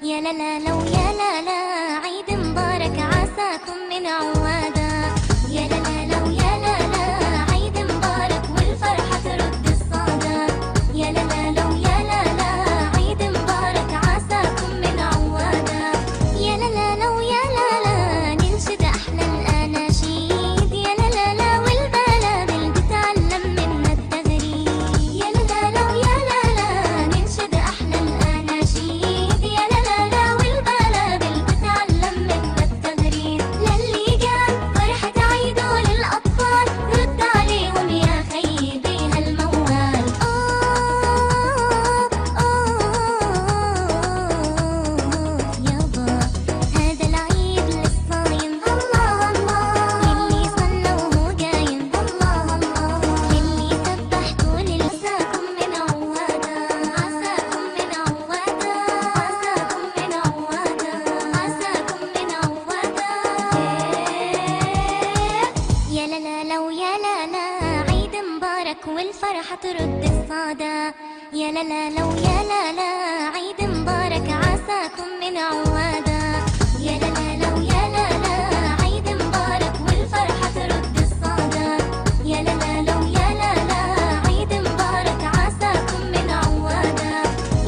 يا لا لا لو يا لا لا عيد مبارك عساكم من عوادا. يا لا لا لو يا لا لا عيد مبارك والفرحة ترد الصدى. يا لا لا لو يا لا لا عيد مبارك عساكم من عوادا. يا لا لا لو يا لا لا ننشد أحلى الأناشيد. يا لا لا لا والبلابل تتعلم منا التغريد. يا لا لا لو يا لا لا ننشد أحلى الأناشيد. يا لا لا لا والبلابل تتعلم منا التغريد. للي جاب فرحة عيده للأطفال رد عليهم يا خيبي هالموال. يابا هذا العيد للصايم الله الله. يلي صلى وهو قايم الله الله. يلي سبحتوا لعساكم من عوادا. عساكم من عوادا. عساكم من عوادا. عساكم من عوادا. يا لا لا لو يا لا لا عيد مبارك والفرحة ترد الصدى. يا لا لا لو يا لا لا عيد مبارك عساكم من عوادا. يا لا لا لو يا لا لا عيد مبارك والفرحة ترد الصدى. يا لا لا لو يا لا لا عيد مبارك عساكم من عوادا.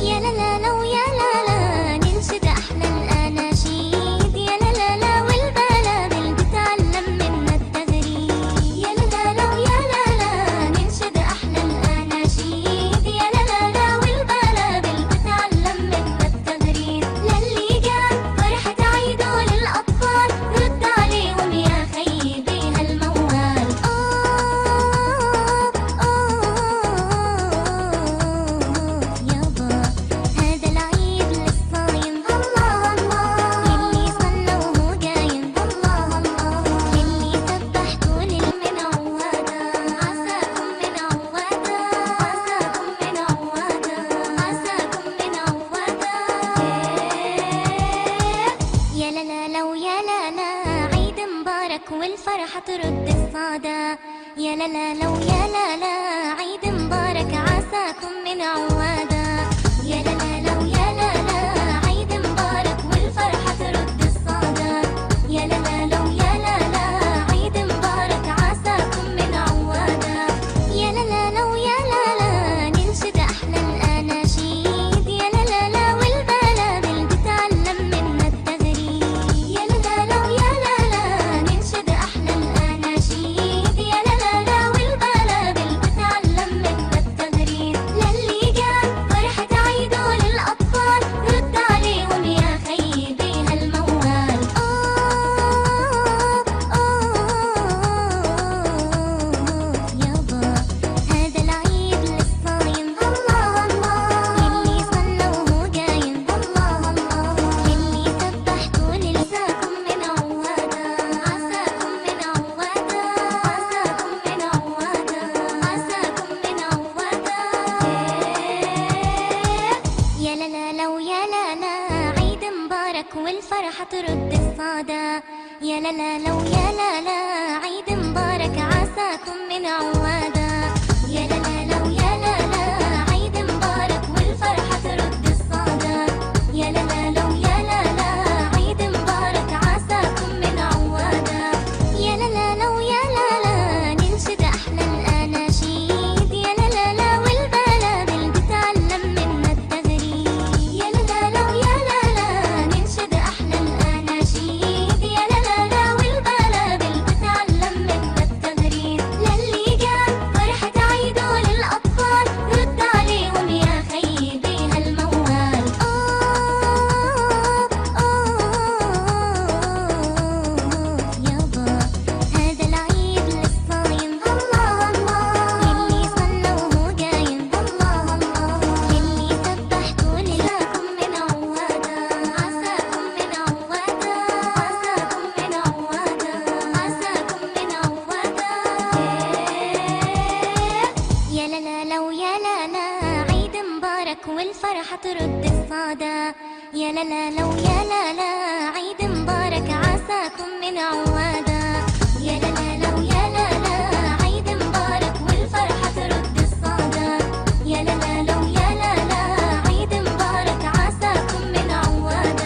يا لا لا لو يا لا لا ننشد أحلى الأناشيد. يا لا لا لا والبلابل تتعلم منا التغريد. يا لا لا لو يا لا لا ننشد أحلى الأناشيد. يا لا لا لا والبلابل تتعلم منا التغريد. للي جاب فرحة عيده للأطفال رد عليهم يا خيبي هالموال. يابا هذا العيد للصايم الله الله. يلي صلى وهو قايم الله الله. يلي سبحتوا من عوادا. عساكم من عوادا. عساكم من عوادا. عساكم من عوادا. يا لا لا لو يا لا لا عيد مبارك والفرحة ترد الصدى. يا لا لا لو يا لا لا عيد مبارك عساكم من عوادا. يا لا لا لو يا لا لا عيد مبارك والفرحة ترد الصدى. يا لا لا لو يا لا لا عيد مبارك عساكم من عوادا. يا لا لا لو يا لا لا ننشد أحلى الأناشيد. يا لا لا لا والبلابل تتعلم منا التغريد. يا لا لا لو يا لا لا ننشد أحلى الأناشيد. يا لا لا لا والبلابل تتعلم منا التغريد. للي جاب فرحة عيده للأطفال رد عليهم يا خيبي هالموال. يابا هذا العيد للصايم الله الله. يلي صلى وهو قايم الله الله. يلي سبحتوا لعساكم من عوادا. عساكم من عوادا. عساكم من عوادا. عساكم من عوادا. يا لا لا لو يا لا لا عيد مبارك والفرحة ترد الصدى. يا لا لا لو يا لا لا عيد مبارك عساكم من عوادا. يا لا لا لو يا لا لا عيد مبارك والفرحة ترد الصدى. يا لا لا لو يا لا لا عيد مبارك عساكم من عوادا. يا لا لا لو يا لا لا ننشد أحلى الأناشيد. يا لا لا لا والبلابل تتعلم منا التغريد. يا لا لا لو يا لا لا ننشد أحلى الأناشيد. يا لا لا لا والبلابل تتعلم منا التغريد. للي جاب فرحة عيده للأطفال رد عليهم يا خيبي هالموال. يابا هذا العيد للصايم الله الله. يلي صلى وهو قايم الله الله. يلي سبحتوا لعساكم من عوادا. عساكم من عوادا. عساكم من عوادا. عساكم من عوادا. يا لا لا لو يا لا لا عيد مبارك والفرحة ترد الصدى. يا لا لا لو يا لا لا عيد مبارك عساكم من عوادا. يا لا لا لو يا لا لا عيد مبارك والفرحة ترد الصدى. يا لا لا لو يا لا لا عيد مبارك عساكم من عوادا.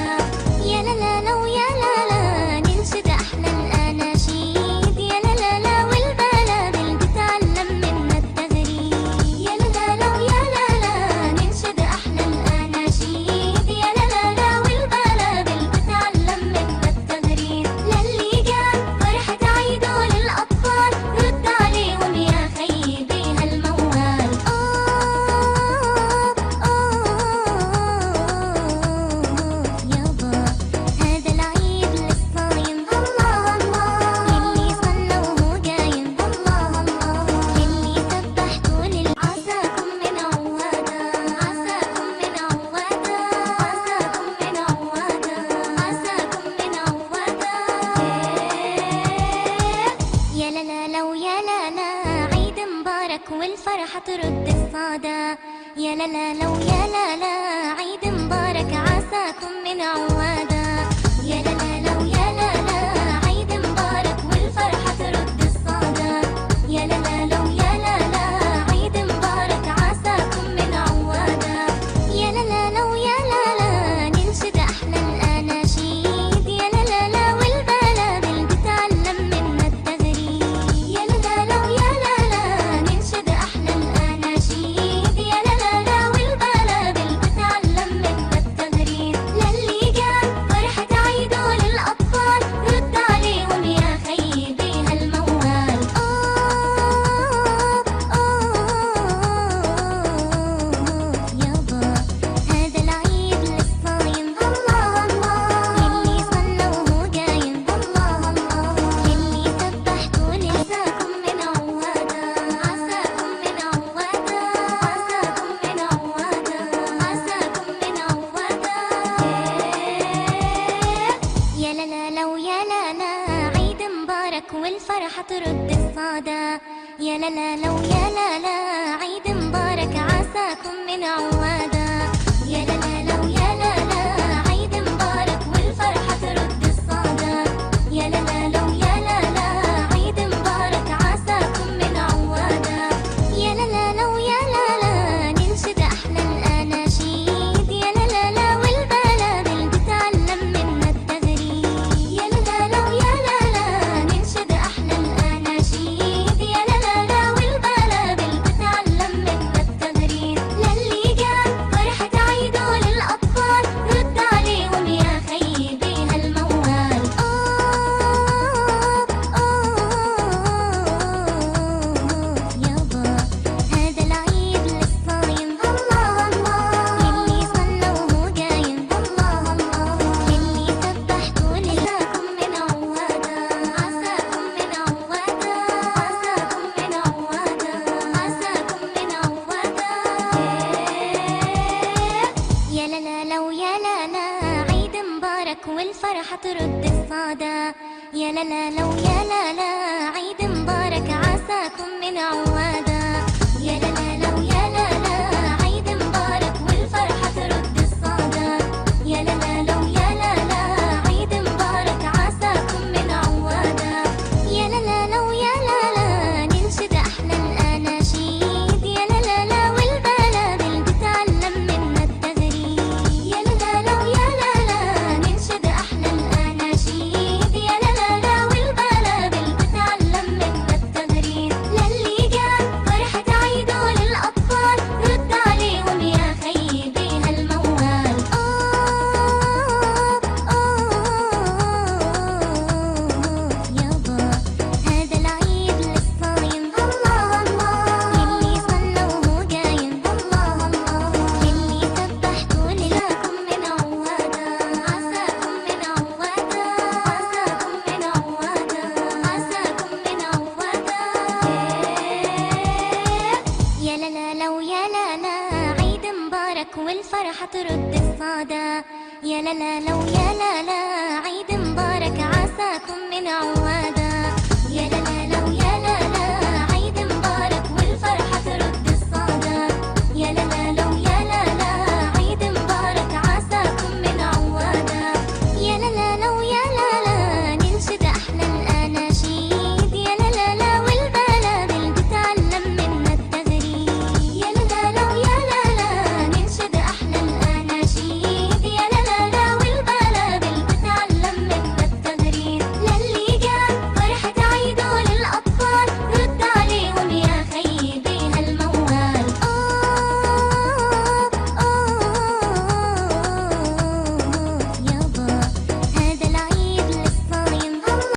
والفرحة ترد الصدى. يا لا لا لو يا لا لا عيد مبارك عساكم من عوادا. يا لا لا لو يا لا لا عيد مبارك والفرحة ترد الصدى. يا لا لا لو يا لا لا عيد مبارك عساكم من عوادا. يا لا لا لو يا لا لا ننشد أحلى الأناشيد. يا لا لا لا والبلابل بتعلم منا التغريد. يا لا لا لو يا لا لا ننشد أحلى الأناشيد. يا لا لا لا والبلابل بتعلم منا التغريد. للي جاب فرحة عيده للأطفال رد عليهم يا خيبي هالموال. يابا هذا العيد للصايم الله الله. يلي صلى وهو قايم الله الله. يلي سبحتوا لساكم من عوادا. عساكم من عوادا. عساكم من عوادا. عساكم من عوادا. يا لا لا لو يا لا لا عيد مبارك والفرحة ترد الصدى. يا لا لا لو يا لا لا عيد مبارك عساكم من عوادا. يا لا لا لو يا لا لا عيد مبارك والفرحة ترد الصدى. يا لا لا لو يا لا لا عيد مبارك عساكم من عوادا. يا لا لا لو يا لا لا ننشد أحلى الأناشيد. يا لا لا لا والبلابل بتعلم منا التغريد. يا لا لا لو يا لا لا ننشد أحلى الأناشيد. يا لا لا لا والبلابل بتعلم منا التغريد. للي جاب فرحة عيده للأطفال رد عليهم يا خيبي هالموال. يابا هذا العيد للصايم الله الله. يلي صلى وهو قايم الله الله. يلي سبحتوا لساكم من عوادا. عساكم من عوادا. عساكم من عوادا. عساكم من عوادا. يا لا لا لو يا لا لا عيد مبارك والفرحة ترد الصدى. يا لا لا لو يا لا لا عيد مبارك عساكم من عوادا. يا لا لا لو يا لا لا عيد مبارك والفرحة ترد الصدى. يا لا لا لو يا لا لا عيد مبارك عساكم من عوادا. يا لا لا لو يا لا لا ننشد أحلى الأناشيد. يا لا لا لا والبلابل بتعلم منا التغريد. يا لا لا لو يا لا لا ننشد أحلى الأناشيد. يا لا لا لا والبلابل بتعلم منا التغريد. للي جاب فرحة عيده للأطفال رد عليهم يا خيبي هالموال. يابا هذا العيد للصايم الله الله. يلي صلى وهو قايم الله الله. يلي سبحتوا لساكم من عوادا. عساكم من عوادا. عساكم من عوادا. عساكم من عوادا. يا لا لا لو يا لا لا عيد مبارك والفرحة ترد الصدى. يا لا لا لو يا لا لا عيد مبارك عساكم من عوادا.